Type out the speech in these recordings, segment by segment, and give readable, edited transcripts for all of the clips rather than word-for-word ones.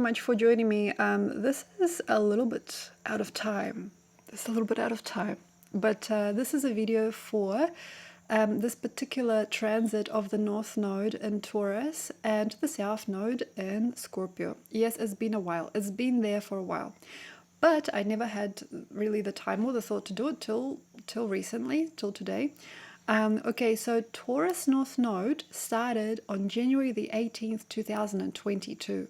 so much for joining me. This is a little bit out of time. But this is a video for this particular transit of the North Node in Taurus and the South Node in Scorpio. Yes, it's been a while. It's been there for a while. But I never had really the time or the thought to do it till recently, till today. Okay, so Taurus North Node started on January the 18th, 2022.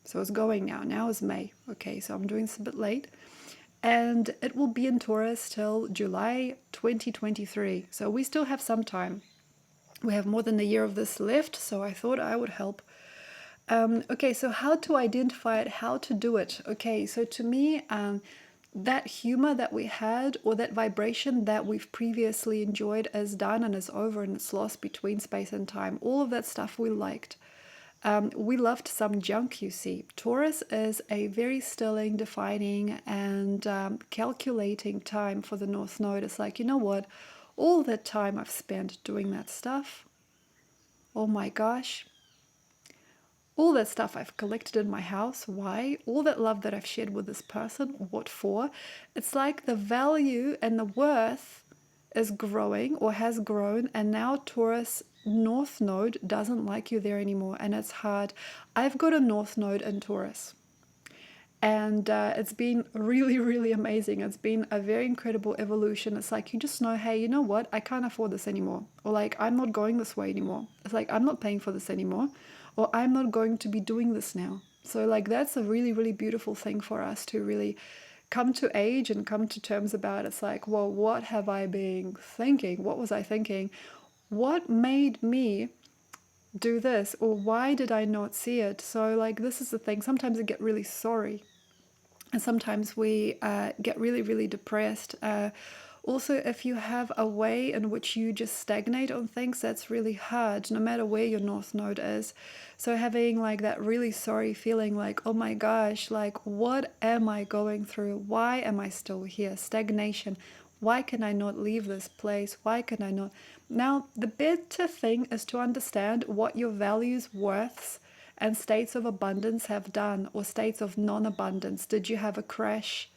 So it's going now. Now is May. Okay, so I'm doing this a bit late. And it will be in Taurus till July 2023. So we still have some time. We have more than a year of this left, so I thought I would help. Okay, so how to identify it, how to do it. Okay, so to me, that humor that we had, or that vibration that we've previously enjoyed, is done and is over and it's lost between space and time. All of that stuff we liked. We loved some junk, you see. Taurus is a very stilling, defining, and calculating time for the North Node. It's like, you know what? All that time I've spent doing that stuff, oh my gosh. All that stuff I've collected in my house, why? All that love that I've shared with this person, what for? It's like the value and the worth is growing or has grown, and now Taurus North Node doesn't like you there anymore, and it's hard. I've got a North Node in Taurus, and it's been really, really amazing. It's been a very incredible evolution. It's like you just know, hey, you know what? I can't afford this anymore. Or like, I'm not going this way anymore. It's like, I'm not paying for this anymore. Or I'm not going to be doing this now. So like, that's a really, really beautiful thing for us to really come to age and come to terms about. It's like, well, what have I been thinking? What was I thinking? What made me do this? Or why did I not see it? So like, this is the thing. Sometimes I get really sorry. And sometimes we get really, really depressed. Also, if you have a way in which you just stagnate on things, that's really hard, no matter where your North Node is. So having like that really sorry feeling, like, oh my gosh, like, what am I going through? Why am I still here? Stagnation. Why can I not leave this place? Why can I not? Now, the better thing is to understand what your values, worths, and states of abundance have done, or states of non-abundance. Did you have a crash?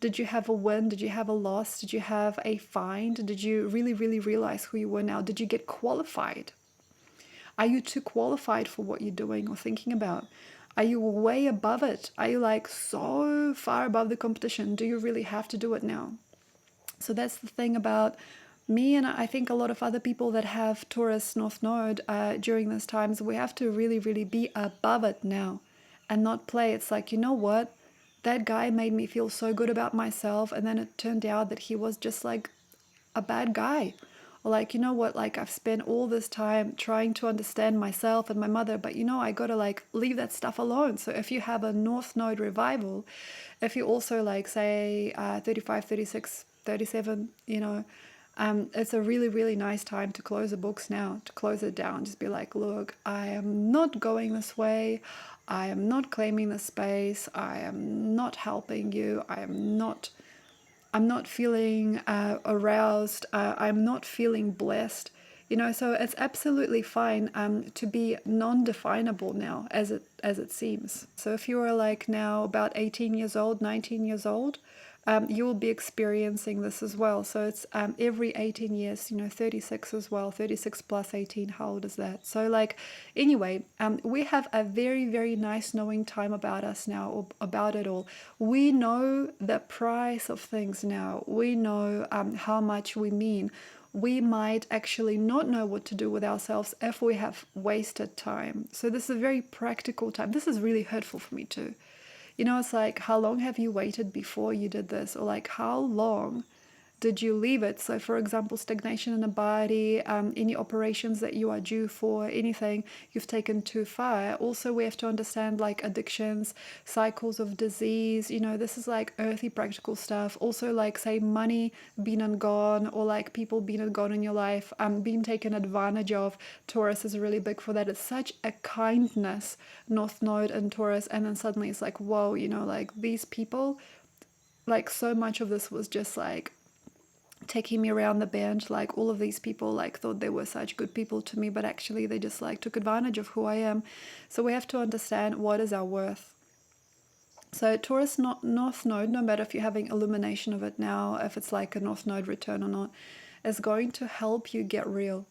Did you have a win? Did you have a loss? Did you have a find? Did you really, really realize who you were now? Did you get qualified? Are you too qualified for what you're doing or thinking about? Are you way above it? Are you like so far above the competition? Do you really have to do it now? So that's the thing about me, and I think a lot of other people that have Taurus North Node during these times. We have to really, really be above it now and not play. It's like, you know what? That guy made me feel so good about myself, and then it turned out that he was just like a bad guy. Or like, you know what, like I've spent all this time trying to understand myself and my mother, but you know, I gotta like leave that stuff alone. So if you have a North Node revival, if you also like say 35, 36, 37, you know, it's a really, really nice time to close the books now, to close it down. Just be like, look, I am not going this way. I am not claiming the space. I am not helping you. I'm not feeling aroused. I'm not feeling blessed. You know, so it's absolutely fine to be non-definable now, as it seems. So if you are like now about 18 years old, 19 years old, you will be experiencing this as well. So it's every 18 years, you know, 36 as well, 36 plus 18, how old is that? So like, anyway, we have a very, very nice knowing time about us now, or about it all. We know the price of things now. We know how much we mean. We might actually not know what to do with ourselves if we have wasted time. So this is a very practical time. This is really hurtful for me too. You know, it's like, how long have you waited before you did this? Or like, how long did you leave it? So for example, stagnation in the body, any operations that you are due for, anything you've taken too far. Also, we have to understand like addictions, cycles of disease, you know, this is like earthy practical stuff. Also like say money being and gone, or like people being and gone in your life, being taken advantage of. Taurus is really big for that. It's such a kindness, North Node and Taurus, and then suddenly it's like, whoa, you know, like these people, like so much of this was just like taking me around the bend. Like all of these people like thought they were such good people to me, but actually they just like took advantage of who I am. So we have to understand what is our worth. So Taurus North Node, no matter if you're having illumination of it now, if it's like a North Node return or not, is going to help you get real.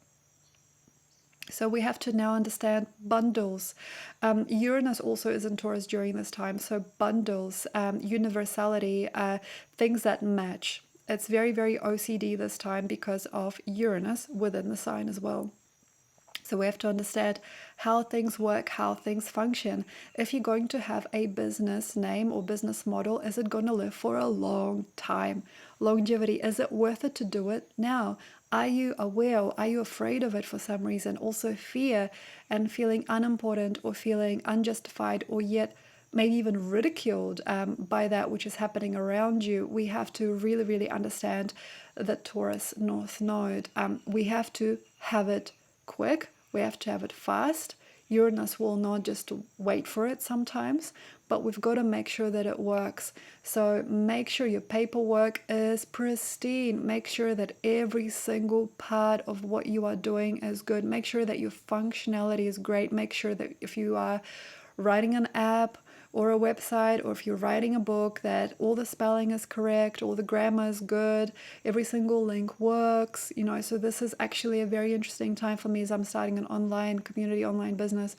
So we have to now understand bundles. Uranus also is in Taurus during this time. So bundles, universality, things that match. It's very, very OCD this time because of Uranus within the sign as well. So we have to understand how things work, how things function. If you're going to have a business name or business model, is it going to live for a long time? Longevity, is it worth it to do it now? Are you aware or are you afraid of it for some reason? Also fear and feeling unimportant or feeling unjustified or yet maybe even ridiculed by that which is happening around you. We have to really, really understand the Taurus North Node. We have to have it quick. We have to have it fast. Uranus will not just wait for it sometimes, but we've got to make sure that it works. So make sure your paperwork is pristine. Make sure that every single part of what you are doing is good. Make sure that your functionality is great. Make sure that if you are writing an app or a website, or if you're writing a book, that all the spelling is correct, all the grammar is good, every single link works, you know. So this is actually a very interesting time for me as I'm starting an online community, online business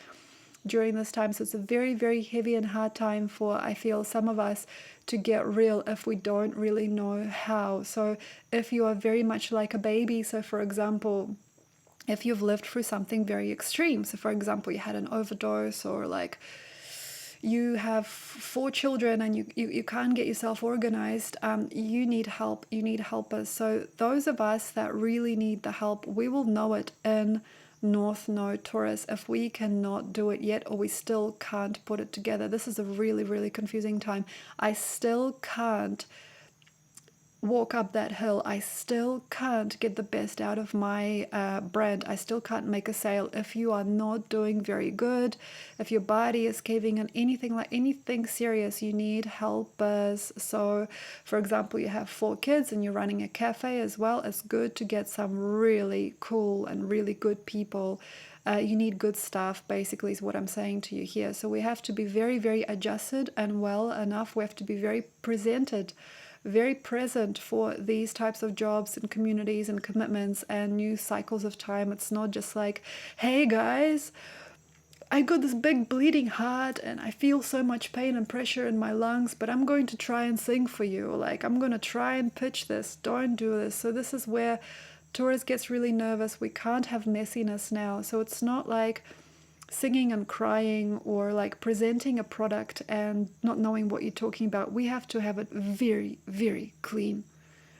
during this time. So it's a very, very heavy and hard time for, I feel, some of us to get real if we don't really know how. So if you are very much like a baby, so for example, if you've lived through something very extreme, so for example, you had an overdose, or like you have 4 children and you can't get yourself organized, you need help, you need helpers. So those of us that really need the help, we will know it in North Node Taurus if we cannot do it yet, or we still can't put it together. This is a really, really confusing time. I still can't walk up that hill. I still can't get the best out of my brand. I still can't make a sale if you are not doing very good. If your body is caving in, anything serious, you need helpers. So for example, you have 4 kids and you're running a cafe as well. It's good to get some really cool and really good people. You need good staff, basically, is what I'm saying to you here. So we have to be very, very adjusted and well enough. We have to be very very present for these types of jobs and communities and commitments and new cycles of time. It's not just like, hey guys, I got this big bleeding heart and I feel so much pain and pressure in my lungs, but I'm going to try and sing for you. Like, I'm going to try and pitch this. Don't do this. So this is where Taurus gets really nervous. We can't have messiness now. So it's not like singing and crying or like presenting a product and not knowing what you're talking about. We have to have it very, very clean.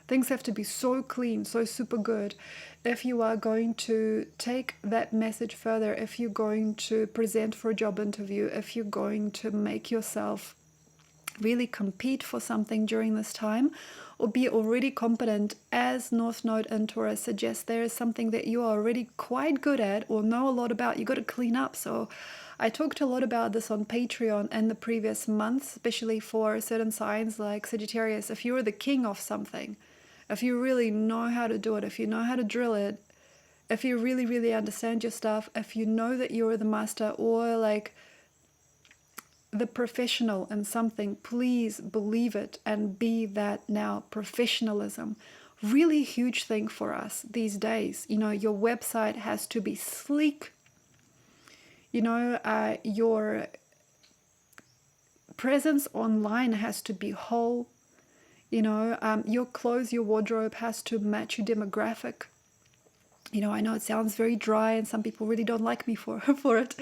Things have to be so clean, so super good. If you are going to take that message further, if you're going to present for a job interview, if you're going to make yourself really compete for something during this time, or be already competent, as North Node in Taurus suggests, there is something that you are already quite good at or know a lot about, you got to clean up. So I talked a lot about this on Patreon in the previous months, especially for certain signs like Sagittarius. If you're the king of something, if you really know how to do it, if you know how to drill it, if you really, really understand your stuff, if you know that you're the master or like the professional in something, please believe it and be that now. Professionalism, really huge thing for us these days. You know, your website has to be sleek. You know, your presence online has to be whole. You know, your clothes, your wardrobe has to match your demographic. You know, I know it sounds very dry and some people really don't like me for it.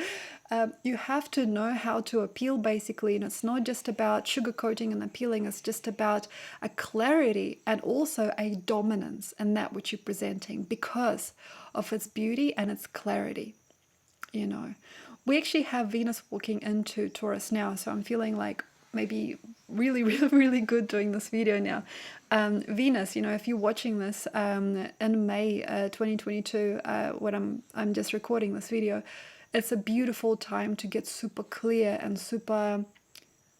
You have to know how to appeal, basically, and it's not just about sugarcoating and appealing. It's just about a clarity and also a dominance in that which you're presenting because of its beauty and its clarity. You know, we actually have Venus walking into Taurus now, so I'm feeling like maybe really, really, really good doing this video now. Venus, you know, if you're watching this in May 2022, when I'm just recording this video, it's a beautiful time to get super clear and super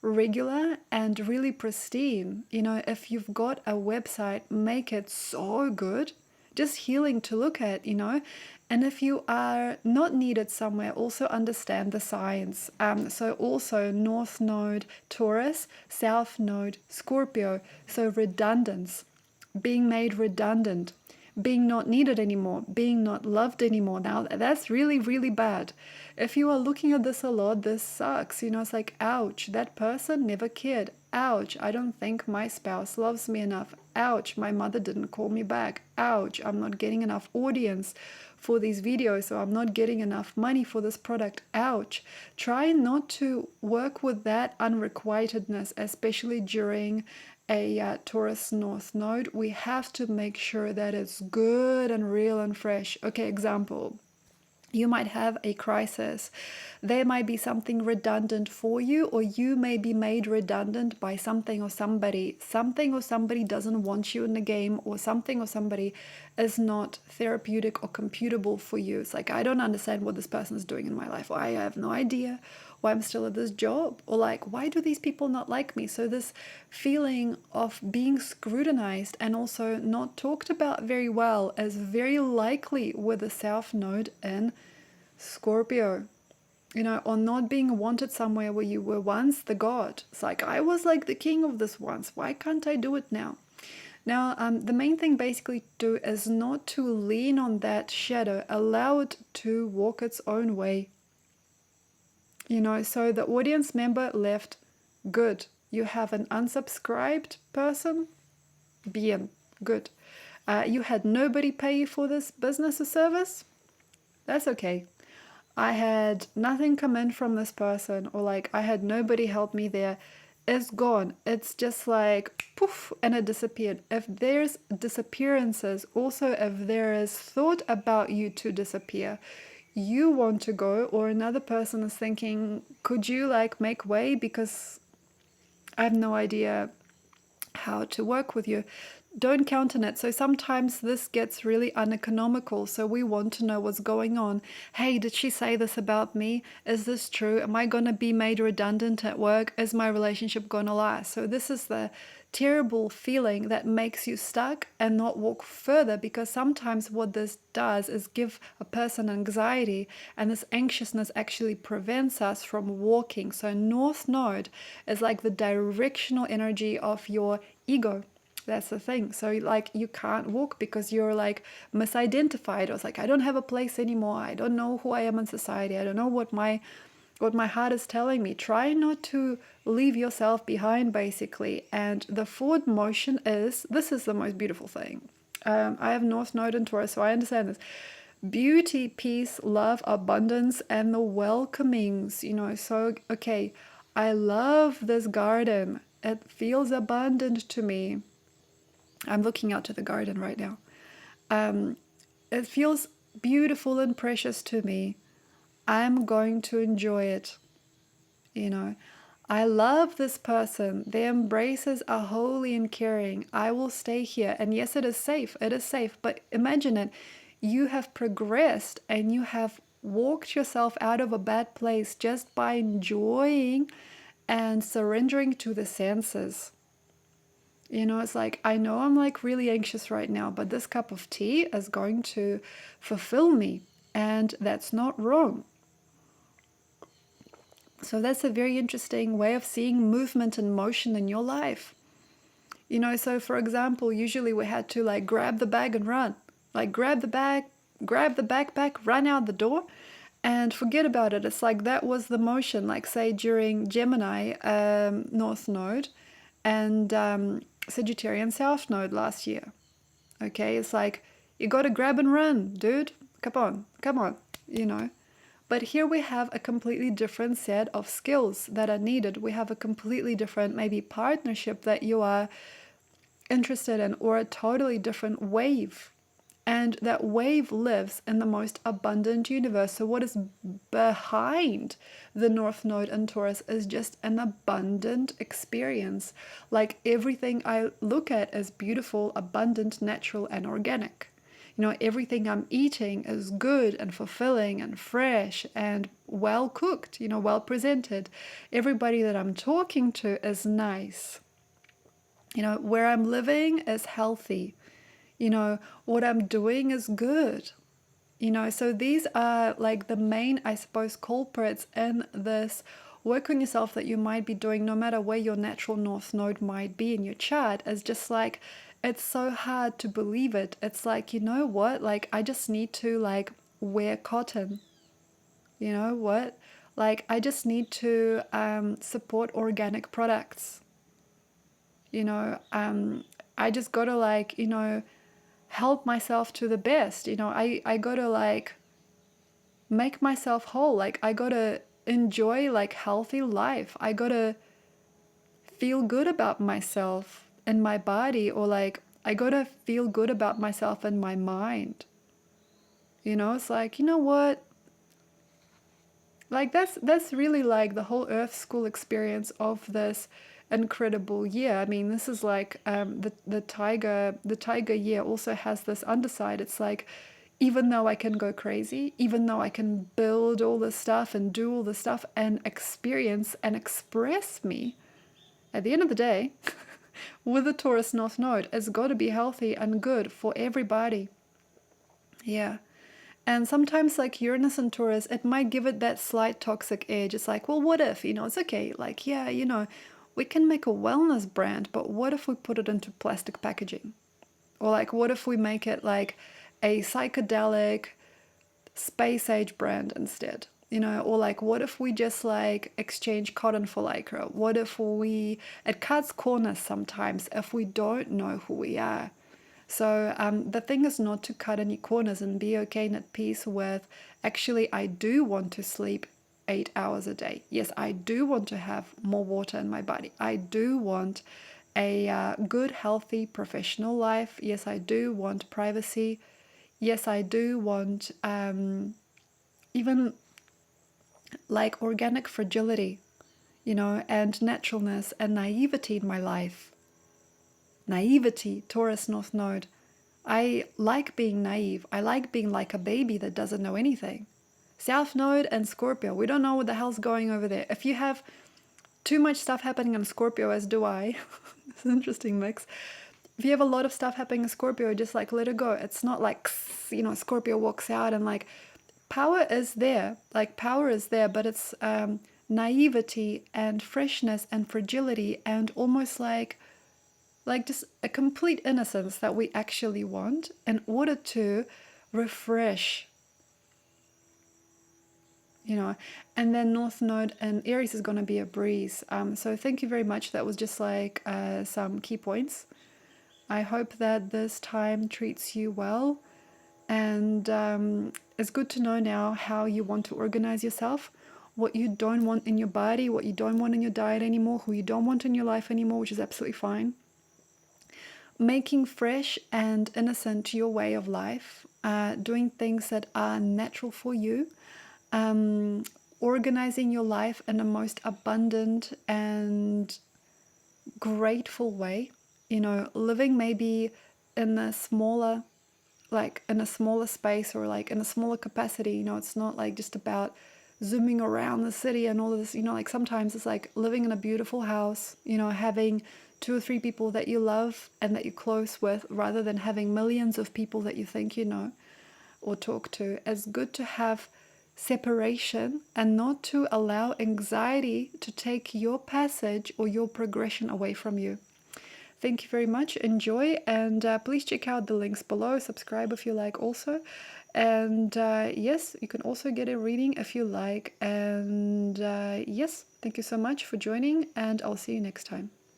regular and really pristine. If you've got a website, make it so good, just healing to look at. And if you are not needed somewhere, also understand the signs. So also North Node Taurus, South Node Scorpio. So redundance, being made redundant, being not needed anymore, being not loved anymore. Now, that's really, really bad. If you are looking at this a lot, this sucks. It's like, ouch, that person never cared. Ouch, I don't think my spouse loves me enough. Ouch, my mother didn't call me back. Ouch, I'm not getting enough audience for these videos, so I'm not getting enough money for this product. Ouch. Try not to work with that unrequitedness, especially during a Taurus North Node. We have to make sure that it's good and real and fresh. Okay, example. You might have a crisis. There might be something redundant for you, or you may be made redundant by something or somebody. Something or somebody doesn't want you in the game, or something or somebody is not therapeutic or computable for you. It's like, I don't understand what this person is doing in my life, or I have no idea why I'm still at this job, or like, why do these people not like me? So this feeling of being scrutinized and also not talked about very well is very likely with the South Node in Scorpio, or not being wanted somewhere where you were once the god. It's like, I was like the king of this once. Why can't I do it now? Now, the main thing basically to do is not to lean on that shadow. Allow it to walk its own way. So the audience member left, good. You have an unsubscribed person, bien, good. You had nobody pay you for this business or service, that's okay. I had nothing come in from this person, or like I had nobody help me there. It's gone. It's just like poof, and it disappeared. If there's disappearances, also if there is thought about you to disappear, you want to go, or another person is thinking, could you like make way, because I have no idea how to work with you. Don't count on it. So sometimes this gets really uneconomical. So we want to know what's going on. Hey, did she say this about me? Is this true? Am I going to be made redundant at work? Is my relationship going to last? So this is the terrible feeling that makes you stuck and not walk further, because sometimes what this does is give a person anxiety, and this anxiousness actually prevents us from walking. So North Node is like the directional energy of your ego. That's the thing. So like you can't walk because you're like misidentified, or it's like, I don't have a place anymore. I don't know who I am in society. I don't know what my heart is telling me. Try not to leave yourself behind, basically. And the forward motion this is the most beautiful thing. I have North Node in Taurus, so I understand this. Beauty, peace, love, abundance, and the welcomings. So okay, I love this garden. It feels abundant to me. I'm looking out to the garden right now. It feels beautiful and precious to me. I'm going to enjoy it. I love this person. Their embraces are holy and caring. I will stay here. And yes, it is safe. It is safe. But imagine it. You have progressed and you have walked yourself out of a bad place just by enjoying and surrendering to the senses. It's like, I know I'm like really anxious right now, but this cup of tea is going to fulfill me, and that's not wrong. So that's a very interesting way of seeing movement and motion in your life. So for example, usually we had to like grab the bag and run. Like grab the bag, grab the backpack, run out the door, and forget about it. It's like that was the motion, like say during Gemini North Node and Sagittarian South Node last year. Okay, it's like you got to grab and run, dude. Come on, But here we have a completely different set of skills that are needed. We have a completely different maybe partnership that you are interested in, or a totally different wave. And that wave lives in the most abundant universe. So what is behind the North Node in Taurus is just an abundant experience. Like everything I look at is beautiful, abundant, natural, and organic. Everything I'm eating is good and fulfilling and fresh and well cooked, well presented. Everybody that I'm talking to is nice. Where I'm living is healthy. What I'm doing is good. So these are like the main, I suppose, culprits in this work on yourself that you might be doing, no matter where your natural north node might be in your chart, is just like, it's so hard to believe it. It's like, you know what? Like, I just need to like wear cotton. You know what? Like, I just need to support organic products. You know, I just gotta like, help myself to the best. I gotta like make myself whole. Like, I gotta enjoy like healthy life. I gotta feel good about myself and my body, or like I gotta feel good about myself and my mind. It's like, you know what? Like, that's really like the whole Earth School experience of this incredible year. I mean, this is like the tiger year also has this underside. It's like, even though I can go crazy, even though I can build all this stuff and do all this stuff and experience and express me, at the end of the day, with the Taurus North Node, it's got to be healthy and good for everybody. Yeah. And sometimes, like Uranus and Taurus, it might give it that slight toxic edge. It's like, well, what if? It's okay. Like, yeah, we can make a wellness brand, but what if we put it into plastic packaging? Or like, what if we make it like a psychedelic space age brand instead? Or like, what if we just like exchange cotton for lycra? What if it cuts corners sometimes if we don't know who we are. So the thing is not to cut any corners and be okay and at peace with, actually, I do want to sleep 8 hours a day. Yes, I do want to have more water in my body. I do want a good, healthy, professional life. Yes, I do want privacy. Yes, I do want even like organic fragility, and naturalness and naivety in my life. Naivety, Taurus North Node. I like being naive. I like being like a baby that doesn't know anything. South Node and Scorpio, we don't know what the hell's going over there. If you have too much stuff happening in Scorpio, as do I, it's an interesting mix. If you have a lot of stuff happening in Scorpio, just like let it go. It's not like, Scorpio walks out and like, power is there. Like, power is there, but it's naivety and freshness and fragility and almost like just a complete innocence that we actually want in order to refresh, and then North Node and Aries is going to be a breeze. So thank you very much. That was just like some key points. I hope that this time treats you well, and it's good to know now how you want to organize yourself, what you don't want in your body, what you don't want in your diet anymore, who you don't want in your life anymore, which is absolutely fine. Making fresh and innocent your way of life, doing things that are natural for you, organizing your life in the most abundant and grateful way, living maybe in a smaller, like in a smaller space or like in a smaller capacity. It's not like just about zooming around the city and all of this, like sometimes it's like living in a beautiful house, having 2 or 3 people that you love and that you're close with, rather than having millions of people that you think you know or talk to. It's good to have separation and not to allow anxiety to take your passage or your progression away from you. Thank you very much. Enjoy, and please check out the links below. Subscribe if you like also. And yes, you can also get a reading if you like. And yes, thank you so much for joining, and I'll see you next time.